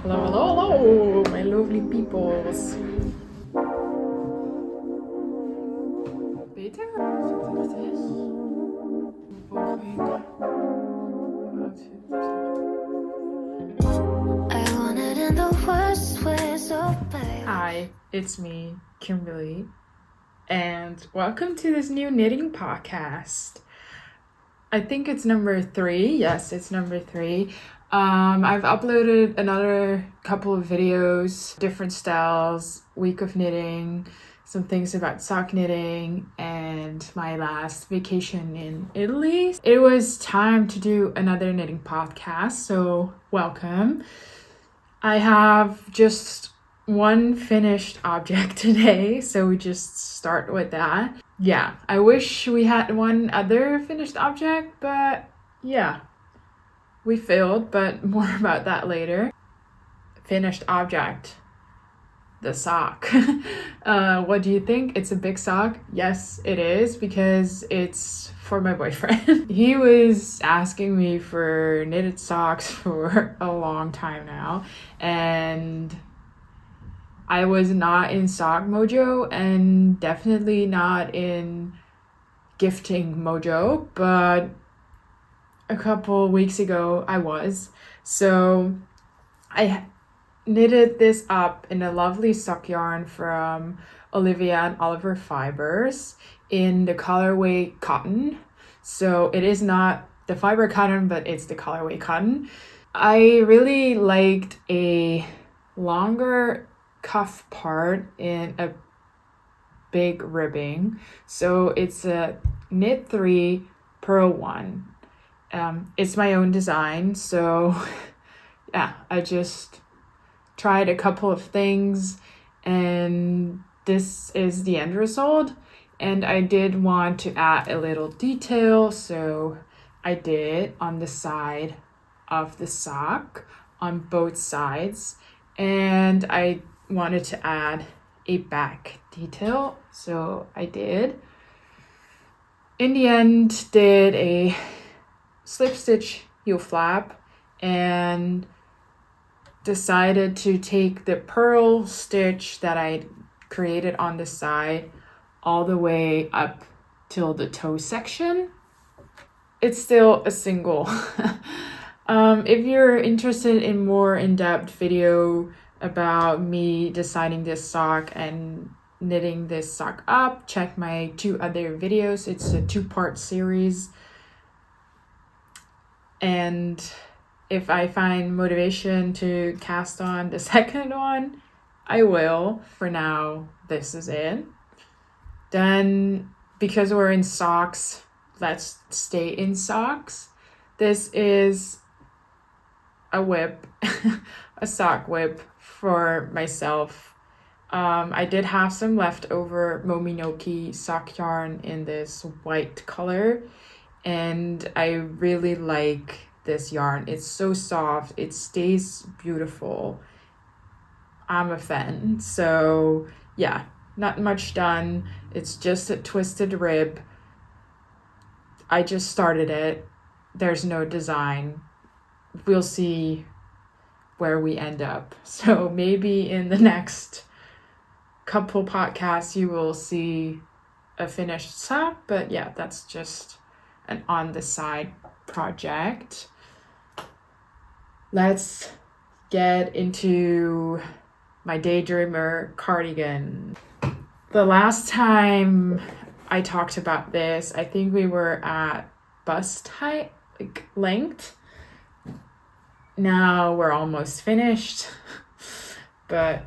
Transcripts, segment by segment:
Hello, hello, hello, my lovely peoples. Beter? Zit er echt is? Hi, it's me, Kimberley, and welcome to this new knitting podcast. I think it's number 3. Yes, it's number 3. I've uploaded another couple of videos, different styles, week of knitting, some things about sock knitting, and my last vacation in Italy. It was time to do another knitting podcast, so welcome. I have just one finished object today, so we just start with that. Yeah, I wish we had one other finished object, but yeah, we failed, but more about that later. Finished object, the sock. What do you think? It's a big sock? Yes, it is, because it's for my boyfriend. He was asking me for knitted socks for a long time now, and I was not in sock mojo and definitely not in gifting mojo, but a couple weeks ago I was. So I knitted this up in a lovely sock yarn from Olivia and Oliver fibers in the colorway cotton. So it is not the fiber cotton, but it's the colorway cotton. I really liked a longer cuff part in a big ribbing. So it's a knit 3 purl 1. It's my own design, so yeah, I just tried a couple of things and this is the end result. And I did want to add a little detail, so I did on the side of the sock on both sides, and I wanted to add a back detail, so I did. In the end, did a slip stitch heel flap and decided to take the purl stitch that I created on the side all the way up till the toe section. It's still a single. If you're interested in more in-depth video about me designing this sock and knitting this sock up, check my 2 other videos. It's a 2-part series. And if I find motivation to cast on the second one, I will. For now, this is it. Then, because we're in socks, let's stay in socks. This is a whip, a sock whip for myself. I did have some leftover Mominoki sock yarn in this white color, and I really like this yarn. It's so soft, it stays beautiful. I'm a fan. So yeah, not much done. It's just a twisted rib. I just started it. There's no design. We'll see where we end up. So maybe in the next couple podcasts you will see a finished sock, but yeah, that's just an on the side project. Let's get into my Daydreamer cardigan. The last time I talked about this, I think we were at bust height, like length. Now we're almost finished, but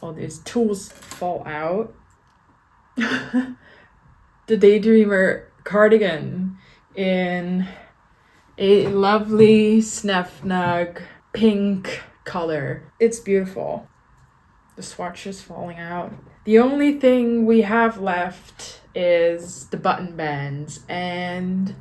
all these tools fall out. The Daydreamer cardigan in a lovely Snefnug pink color. It's beautiful. The swatch is falling out. The only thing we have left is the button bands, and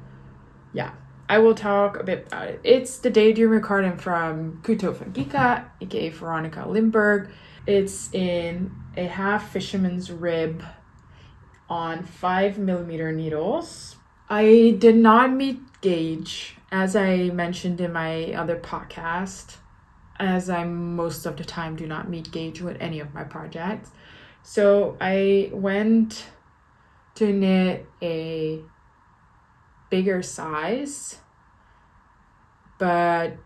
yeah, I will talk a bit about it. It's the Daydreamer cardigan from Kuto Fangika, aka Veronica Lindberg. It's in a half fisherman's rib on 5mm needles. I did not meet gauge, as I mentioned in my other podcast, as I most of the time do not meet gauge with any of my projects. So I went to knit a bigger size, but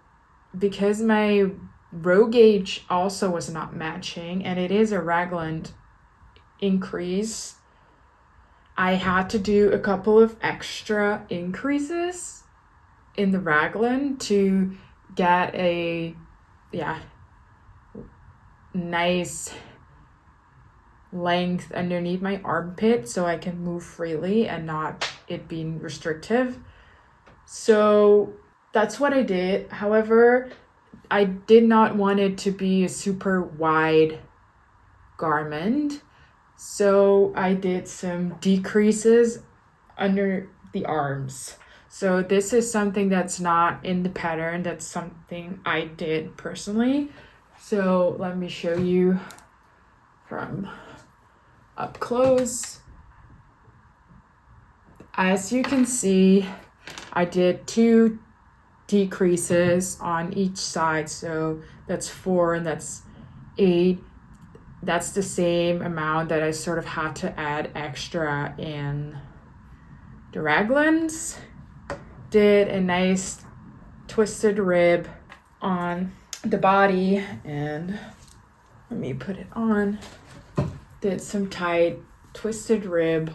because my row gauge also was not matching, and it is a raglan increase, I had to do a couple of extra increases in the raglan to get a nice length underneath my armpit so I can move freely and not it being restrictive. So that's what I did. However, I did not want it to be a super wide garment, so I did some decreases under the arms. So this is something that's not in the pattern, that's something I did personally. So let me show you from up close. As you can see, I did 2 decreases on each side, so that's 4 and that's 8. That's the same amount that I sort of had to add extra in the raglans. Did a nice twisted rib on the body, and let me put it on. Did some tight twisted rib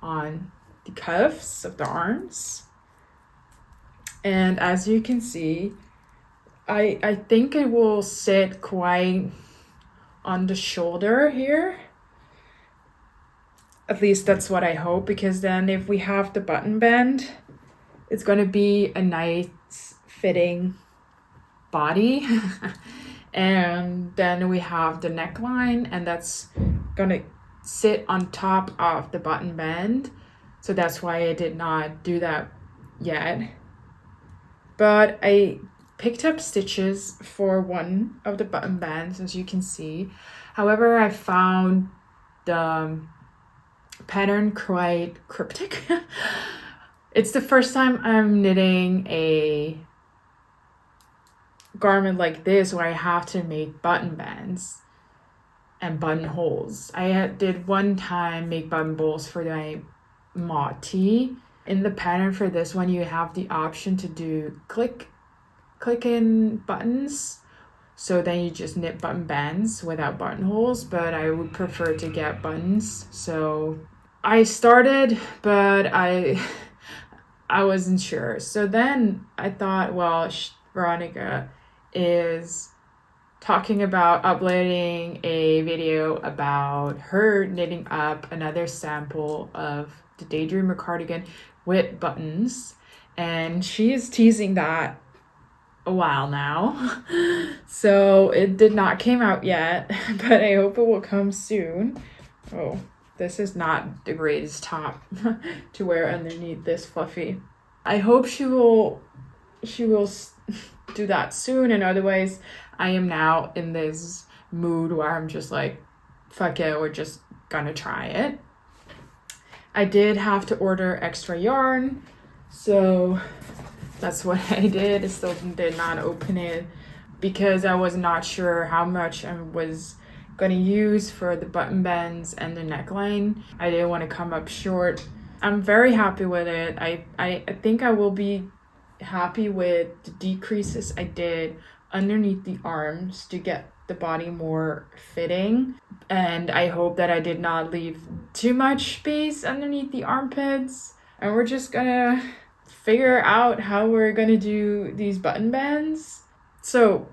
on the cuffs of the arms. And as you can see, I think it will sit quite on the shoulder here. At least that's what I hope, because then if we have the button band, it's going to be a nice fitting body. And then we have the neckline, and that's going to sit on top of the button band. So that's why I did not do that yet. But I picked up stitches for one of the button bands, as you can see. However, I found the pattern quite cryptic. It's the first time I'm knitting a garment like this where I have to make button bands and buttonholes. I did one time make buttonholes for my mod tee. In the pattern for this one, you have the option to do click in buttons, so then you just knit button bands without buttonholes, but I would prefer to get buttons. So I started, but I wasn't sure. So then I thought, well, Veronica is talking about uploading a video about her knitting up another sample of the Daydreamer cardigan with buttons, and she is teasing that a while now. So it did not came out yet, but I hope it will come soon. Oh, this is not the greatest top to wear underneath this fluffy. I hope she will do that soon, and otherwise I am now in this mood where I'm just like, fuck it, we're just gonna try it. I did have to order extra yarn, so that's what I did. I still did not open it because I was not sure how much I was going to use for the button bands and the neckline. I didn't want to come up short. I'm very happy with it. I think I will be happy with the decreases I did underneath the arms to get the body more fitting, and I hope that I did not leave too much space underneath the armpits. And we're just gonna figure out how we're gonna do these button bands. So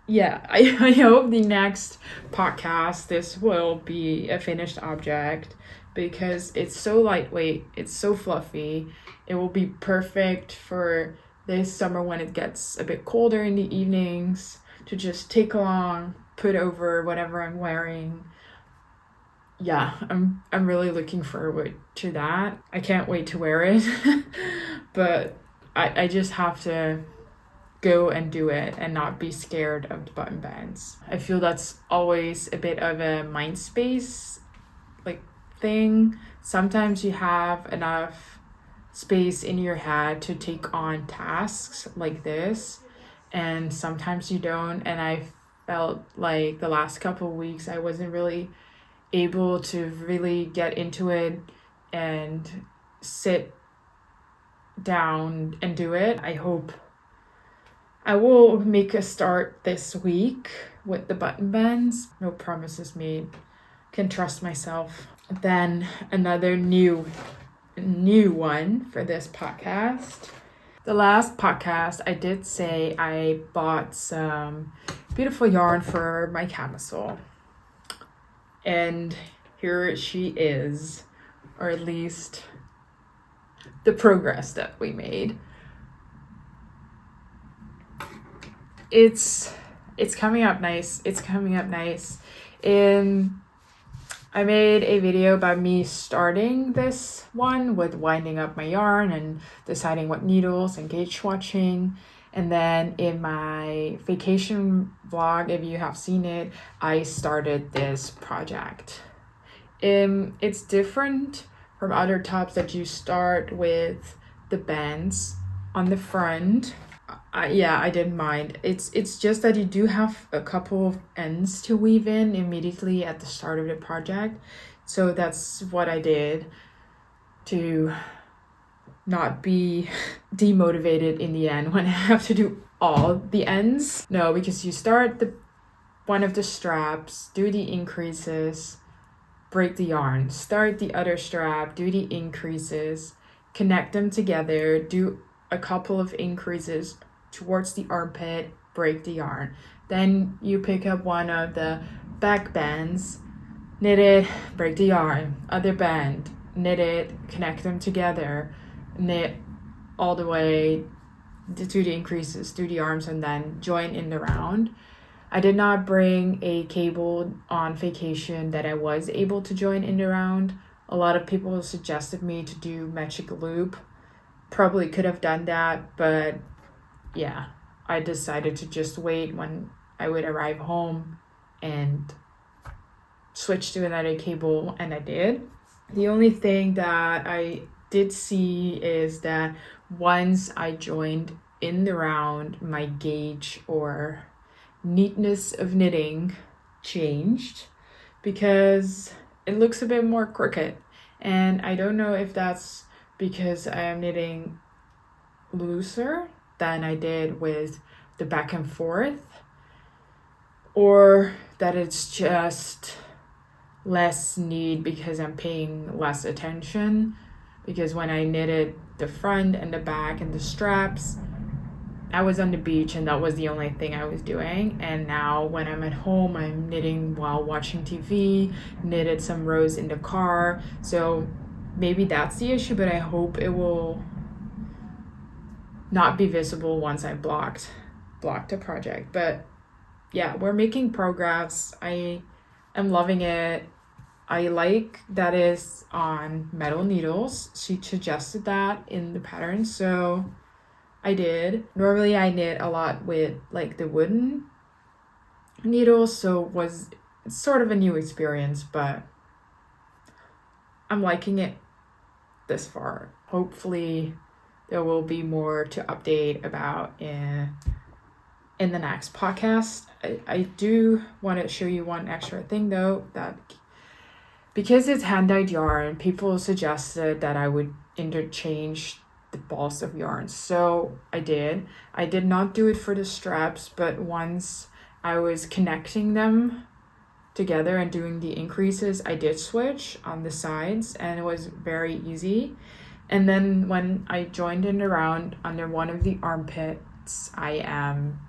yeah, I hope the next podcast this will be a finished object, because it's so lightweight, it's so fluffy. It will be perfect for this summer when it gets a bit colder in the evenings, to just take along, put over whatever I'm wearing. Yeah, I'm really looking forward to that. I can't wait to wear it. But I just have to go and do it and not be scared of the button bands. I feel that's always a bit of a mind space like thing sometimes you have enough space in your head to take on tasks like this, and sometimes you don't. And I felt like the last couple of weeks I wasn't really able to really get into it and sit down and do it. I hope I will make a start this week with the button bands. No promises made. Can trust myself. Then another new one for this podcast. The last podcast I did say I bought some beautiful yarn for my camisole. And here she is, or at least the progress that we made. It's coming up nice. It's coming up nice. I made a video about me starting this one with winding up my yarn and deciding what needles and gauge swatching. And then in my vacation vlog, if you have seen it, I started this project. It's different from other tops that you start with the bands on the front. I didn't mind. It's just that you do have a couple of ends to weave in immediately at the start of the project. So that's what I did to not be demotivated in the end when I have to do all the ends. No, because you start one of the straps, do the increases, break the yarn, start the other strap, do the increases, connect them together, do a couple of increases towards the armpit, break the yarn. Then you pick up one of the back bands, knit it, break the yarn, other band, knit it, connect them together, knit all the way to the increases, do the arms, and then join in the round. I did not bring a cable on vacation that I was able to join in the round. A lot of people suggested me to do magic loop. Probably could have done that, but yeah, I decided to just wait when I would arrive home and switch to another cable, and I did. The only thing that I did see is that once I joined in the round, my gauge or neatness of knitting changed because it looks a bit more crooked. And I don't know if that's because I am knitting looser than I did with the back and forth, or that it's just less neat because I'm paying less attention. Because when I knitted the front and the back and the straps, I was on the beach and that was the only thing I was doing. And now when I'm at home, I'm knitting while watching TV, knitted some rows in the car. So maybe that's the issue, but I hope it will not be visible once I blocked the project. But yeah, we're making progress. I am loving it. I like that it's on metal needles. She suggested that in the pattern, so I did. Normally I knit a lot with like the wooden needles, so it's sort of a new experience, but I'm liking it this far. Hopefully there will be more to update about in the next podcast. I do want to show you one extra thing though, that because it's hand-dyed yarn, people suggested that I would interchange the balls of yarn. So I did. I did not do it for the straps, but once I was connecting them together and doing the increases, I did switch on the sides and it was very easy. And then when I joined it around under one of the armpits, I am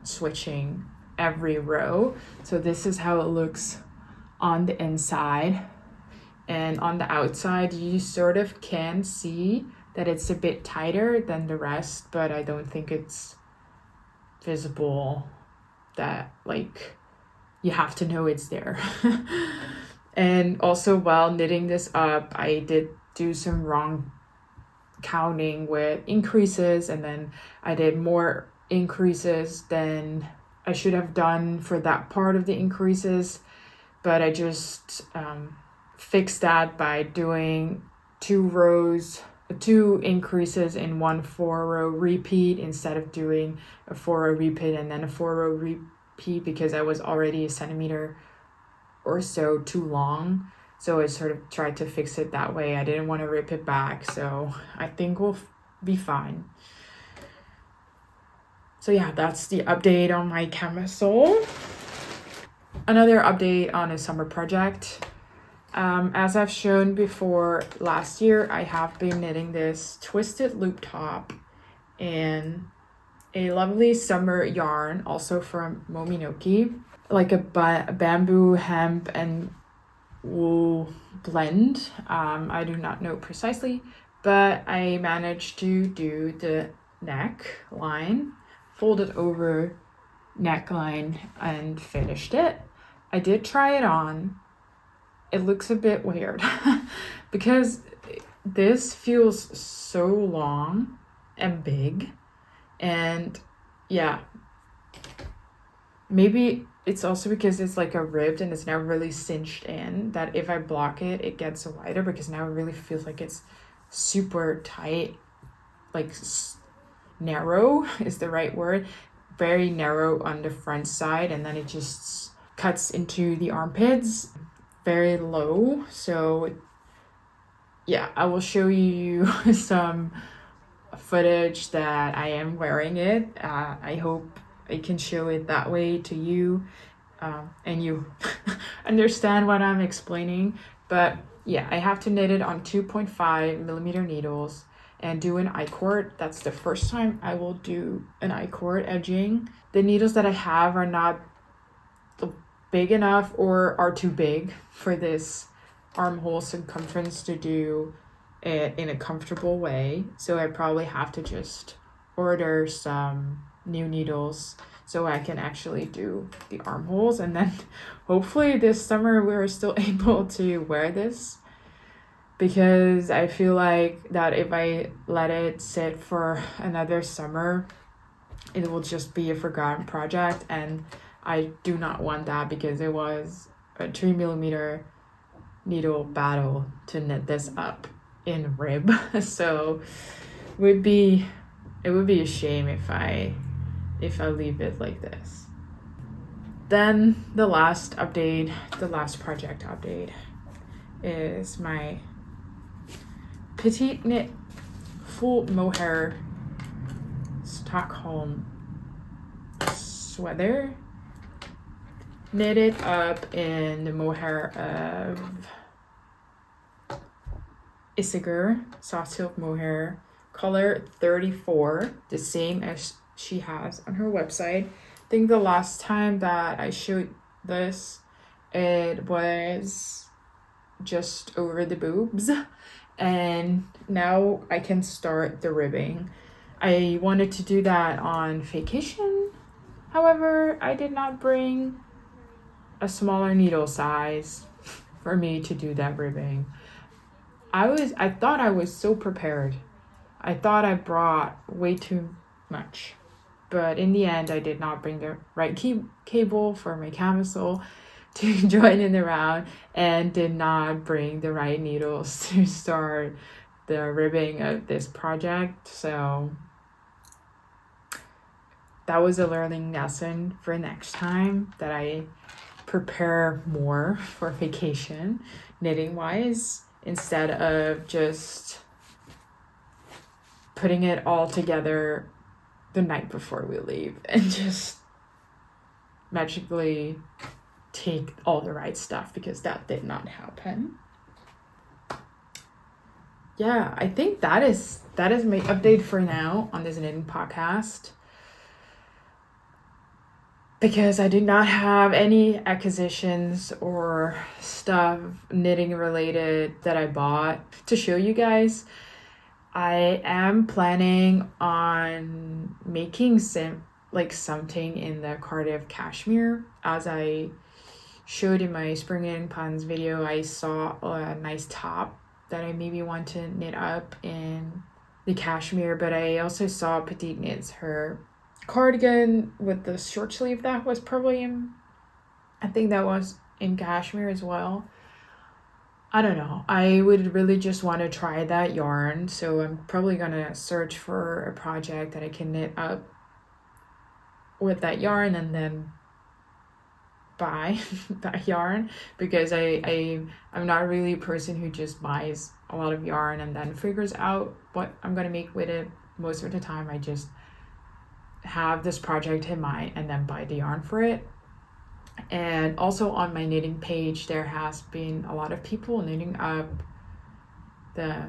switching every row. So this is how it looks on the inside. And on the outside, you sort of can see that it's a bit tighter than the rest, but I don't think it's visible that like you have to know it's there. And also while knitting this up, I did do some wrong counting with increases, and then I did more increases than I should have done for that part of the increases, but I just fix that by doing 2 increases in one 4-row repeat instead of doing a 4-row repeat and then a 4-row repeat, because I was already a centimeter or so too long. So I sort of tried to fix it that way. I didn't want to rip it back, so I think we'll be fine. So yeah, that's the update on my Camisole. Another update on a summer project. As I've shown before, last year I have been knitting this twisted loop top in a lovely summer yarn, also from Mominoki, like a bamboo, hemp, and wool blend. I do not know precisely, but I managed to do the neckline, folded over neckline, and finished it. I did try it on. It looks a bit weird because this feels so long and big, and yeah, maybe it's also because it's like a ribbed and it's now really cinched in, that if I block it, it gets wider, because now it really feels like it's super tight, like narrow is the right word, very narrow on the front side, and then it just cuts into the armpits very low. So yeah, I will show you some footage that I am wearing it. I hope I can show it that way to you, and you understand what I'm explaining. But yeah, I have to knit it on 2.5 millimeter needles and do an I-cord. That's the first time I will do an I-cord edging. The needles that I have are not big enough or are too big for this armhole circumference to do it in a comfortable way. So I probably have to just order some new needles so I can actually do the armholes, and then hopefully this summer we're still able to wear this, because I feel like that if I let it sit for another summer, it will just be a forgotten project, and I do not want that, because it was a 3 millimeter needle battle to knit this up in rib. So it would be a shame if I leave it like this. Then the last project update is my petite knit full mohair Stockholm sweater, knitted up in the mohair of Isager soft silk mohair, color 34, the same as she has on her website. I think the last time that I showed this, it was just over the boobs, and now I can start the ribbing. I wanted to do that on vacation, however, I did not bring a smaller needle size for me to do that ribbing. I thought I was so prepared. I thought I brought way too much, but in the end I did not bring the right cable for my camisole to join in the round, and did not bring the right needles to start the ribbing of this project. So that was a learning lesson for next time, that I prepare more for vacation knitting wise, instead of just putting it all together the night before we leave and just magically take all the right stuff, because that did not happen. Yeah, I think that is my update for now on this knitting podcast, because I did not have any acquisitions or stuff knitting related that I bought to show you guys. I am planning on making something in the Cardigan cashmere. As I showed in my spring knitting puns video, I saw a nice top that I maybe want to knit up in the cashmere, but I also saw Petite Knits her cardigan with the short sleeve that was probably in, I think that was in cashmere as well. I don't know. I would really just want to try that yarn. So I'm probably going to search for a project that I can knit up with that yarn and then buy that yarn, because I'm not really a person who just buys a lot of yarn and then figures out what I'm going to make with it. Most of the time I just have this project in mind and then buy the yarn for it. And also on my knitting page, there has been a lot of people knitting up the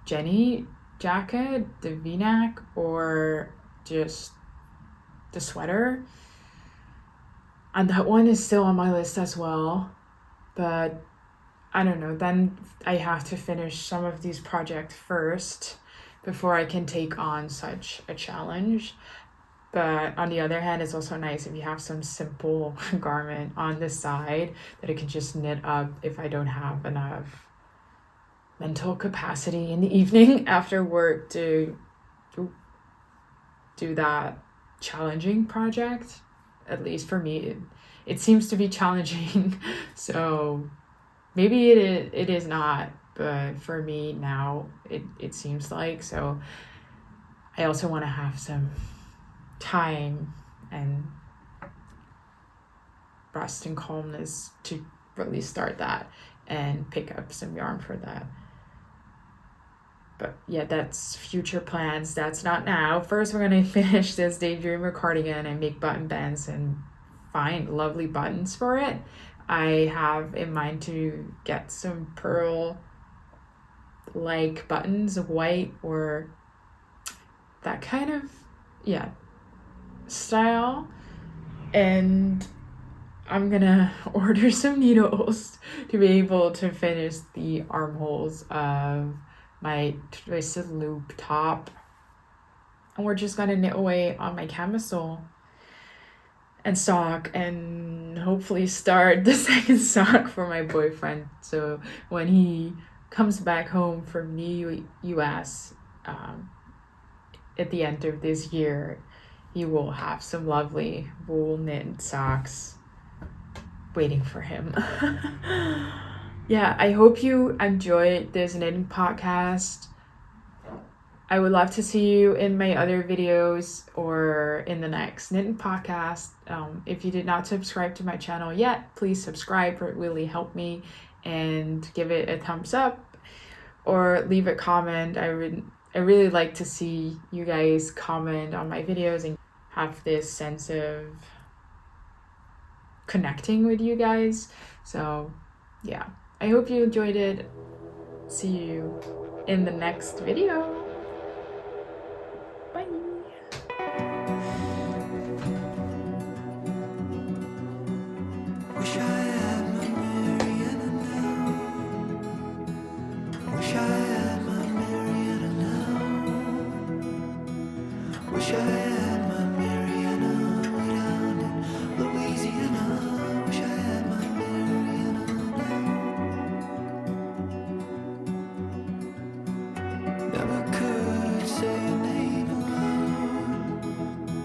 Jenny jacket, the v-neck, or just the sweater. And that one is still on my list as well. But I don't know, then I have to finish some of these projects first before I can take on such a challenge. But on the other hand, it's also nice if you have some simple garment on the side that I can just knit up if I don't have enough mental capacity in the evening after work to do that challenging project. At least for me, it seems to be challenging. So maybe it is not, but for me now it seems like. So I also want to have some time and rest and calmness to really start that and pick up some yarn for that. But yeah, that's future plans. That's not now. First, we're going to finish this Daydreamer cardigan and make button bands and find lovely buttons for it. I have in mind to get some pearl like buttons, white or that kind of, yeah, style. And I'm gonna order some needles to be able to finish the armholes of my twisted loop top, and we're just gonna knit away on my camisole and sock and hopefully start the second sock for my boyfriend, so when he comes back home from the US at the end of this year, he will have some lovely wool knit socks waiting for him. Yeah, I hope you enjoyed this knitting podcast. I would love to see you in my other videos or in the next knitting podcast. If you did not subscribe to my channel yet, please subscribe. It will really help me, and give it a thumbs up or leave a comment. I really like to see you guys comment on my videos and have this sense of connecting with you guys. So yeah, I hope you enjoyed it. See you in the next video. Bye. Wish I had my Mariana now. Wish I had my Mariana now. Wish I